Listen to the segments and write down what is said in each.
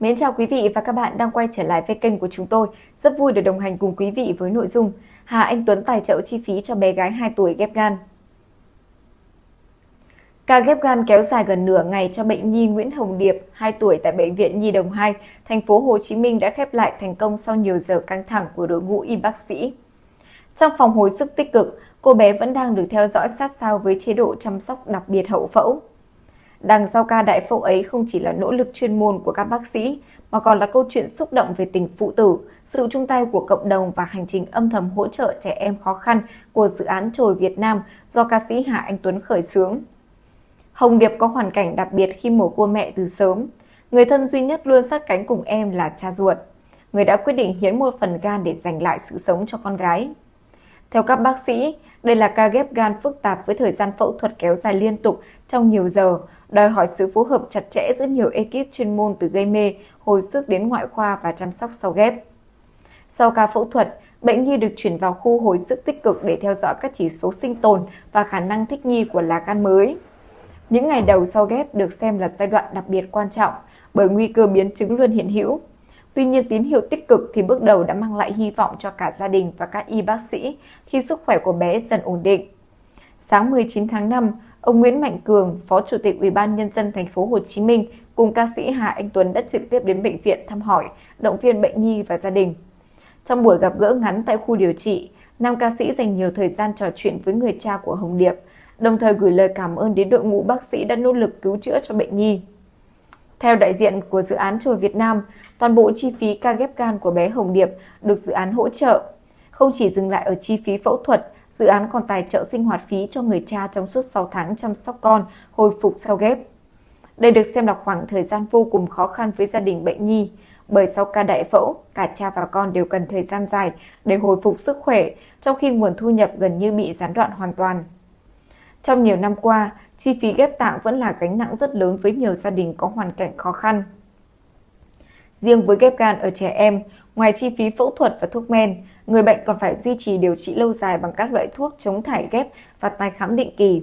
Mến chào quý vị và các bạn đang quay trở lại với kênh của chúng tôi. Rất vui được đồng hành cùng quý vị với nội dung Hà Anh Tuấn tài trợ chi phí cho bé gái 2 tuổi ghép gan. Ca ghép gan kéo dài gần nửa ngày cho bệnh nhi Nguyễn Hồng Điệp, 2 tuổi tại Bệnh viện Nhi Đồng 2, thành phố Hồ Chí Minh đã khép lại thành công sau nhiều giờ căng thẳng của đội ngũ y bác sĩ. Trong phòng hồi sức tích cực, cô bé vẫn đang được theo dõi sát sao với chế độ chăm sóc đặc biệt hậu phẫu. Đằng sau ca đại phẫu ấy không chỉ là nỗ lực chuyên môn của các bác sĩ, mà còn là câu chuyện xúc động về tình phụ tử, sự chung tay của cộng đồng và hành trình âm thầm hỗ trợ trẻ em khó khăn của dự án Trồi Việt Nam do ca sĩ Hà Anh Tuấn khởi xướng. Hồng Điệp có hoàn cảnh đặc biệt khi mồ côi mẹ từ sớm. Người thân duy nhất luôn sát cánh cùng em là cha ruột, người đã quyết định hiến một phần gan để giành lại sự sống cho con gái. Theo các bác sĩ, đây là ca ghép gan phức tạp với thời gian phẫu thuật kéo dài liên tục trong nhiều giờ, đòi hỏi sự phối hợp chặt chẽ giữa nhiều ekip chuyên môn từ gây mê, hồi sức đến ngoại khoa và chăm sóc sau ghép. Sau ca phẫu thuật, bệnh nhi được chuyển vào khu hồi sức tích cực để theo dõi các chỉ số sinh tồn và khả năng thích nghi của lá gan mới. Những ngày đầu sau ghép được xem là giai đoạn đặc biệt quan trọng bởi nguy cơ biến chứng luôn hiện hữu. Tuy nhiên, tín hiệu tích cực thì bước đầu đã mang lại hy vọng cho cả gia đình và các y bác sĩ khi sức khỏe của bé dần ổn định. Sáng 19 tháng 5, ông Nguyễn Mạnh Cường, Phó Chủ tịch Ủy ban Nhân dân thành phố Hồ Chí Minh cùng ca sĩ Hà Anh Tuấn đã trực tiếp đến bệnh viện thăm hỏi, động viên bệnh nhi và gia đình. Trong buổi gặp gỡ ngắn tại khu điều trị, nam ca sĩ dành nhiều thời gian trò chuyện với người cha của Hồng Điệp, đồng thời gửi lời cảm ơn đến đội ngũ bác sĩ đã nỗ lực cứu chữa cho bệnh nhi. Theo đại diện của dự án Trồi Việt Nam, toàn bộ chi phí ca ghép gan của bé Hồng Điệp được dự án hỗ trợ. Không chỉ dừng lại ở chi phí phẫu thuật, dự án còn tài trợ sinh hoạt phí cho người cha trong suốt 6 tháng chăm sóc con, hồi phục sau ghép. Đây được xem là khoảng thời gian vô cùng khó khăn với gia đình bệnh nhi, bởi sau ca đại phẫu, cả cha và con đều cần thời gian dài để hồi phục sức khỏe, trong khi nguồn thu nhập gần như bị gián đoạn hoàn toàn. Trong nhiều năm qua, chi phí ghép tạng vẫn là gánh nặng rất lớn với nhiều gia đình có hoàn cảnh khó khăn. Riêng với ghép gan ở trẻ em, ngoài chi phí phẫu thuật và thuốc men, người bệnh còn phải duy trì điều trị lâu dài bằng các loại thuốc chống thải ghép và tái khám định kỳ.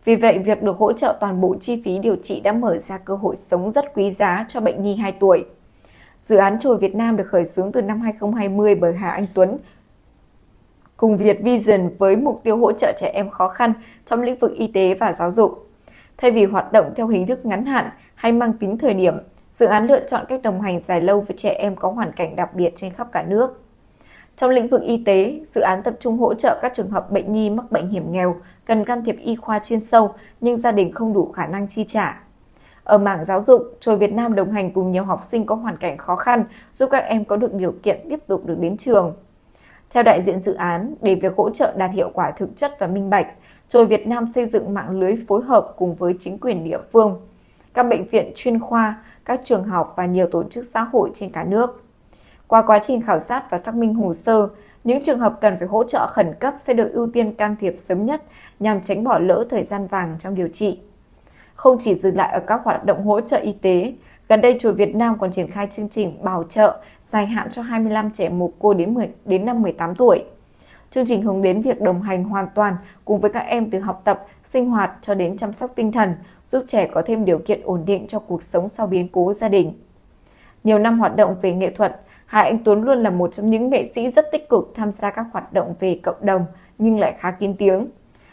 Vì vậy, việc được hỗ trợ toàn bộ chi phí điều trị đã mở ra cơ hội sống rất quý giá cho bệnh nhi 2 tuổi. Dự án Trồi Việt Nam được khởi xướng từ năm 2020 bởi Hà Anh Tuấn cùng Việt Vision với mục tiêu hỗ trợ trẻ em khó khăn trong lĩnh vực y tế và giáo dục. Thay vì hoạt động theo hình thức ngắn hạn hay mang tính thời điểm, dự án lựa chọn cách đồng hành dài lâu với trẻ em có hoàn cảnh đặc biệt trên khắp cả nước. Trong lĩnh vực y tế, dự án tập trung hỗ trợ các trường hợp bệnh nhi mắc bệnh hiểm nghèo, cần can thiệp y khoa chuyên sâu nhưng gia đình không đủ khả năng chi trả. Ở mảng giáo dục, Trồi Việt Nam đồng hành cùng nhiều học sinh có hoàn cảnh khó khăn, giúp các em có được điều kiện tiếp tục được đến trường. Theo đại diện dự án, để việc hỗ trợ đạt hiệu quả thực chất và minh bạch, Trồi Việt Nam xây dựng mạng lưới phối hợp cùng với chính quyền địa phương, các bệnh viện chuyên khoa, các trường học và nhiều tổ chức xã hội trên cả nước. Qua quá trình khảo sát và xác minh hồ sơ, những trường hợp cần phải hỗ trợ khẩn cấp sẽ được ưu tiên can thiệp sớm nhất nhằm tránh bỏ lỡ thời gian vàng trong điều trị. Không chỉ dừng lại ở các hoạt động hỗ trợ y tế, gần đây Trồi Việt Nam còn triển khai chương trình bảo trợ dài hạn cho 25 trẻ mồ côi đến năm 18 tuổi. Chương trình hướng đến việc đồng hành hoàn toàn cùng với các em từ học tập, sinh hoạt cho đến chăm sóc tinh thần, giúp trẻ có thêm điều kiện ổn định cho cuộc sống sau biến cố gia đình. Nhiều năm hoạt động về nghệ thuật, Hà Anh Tuấn luôn là một trong những nghệ sĩ rất tích cực tham gia các hoạt động về cộng đồng nhưng lại khá kín tiếng.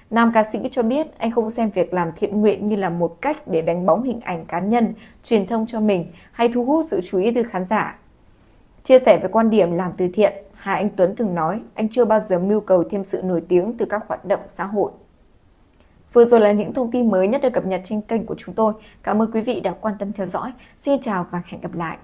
Nam ca sĩ cho biết anh không xem việc làm thiện nguyện như là một cách để đánh bóng hình ảnh cá nhân, truyền thông cho mình hay thu hút sự chú ý từ khán giả. Chia sẻ về quan điểm làm từ thiện, Hà Anh Tuấn từng nói anh chưa bao giờ mưu cầu thêm sự nổi tiếng từ các hoạt động xã hội. Vừa rồi là những thông tin mới nhất được cập nhật trên kênh của chúng tôi. Cảm ơn quý vị đã quan tâm theo dõi. Xin chào và hẹn gặp lại!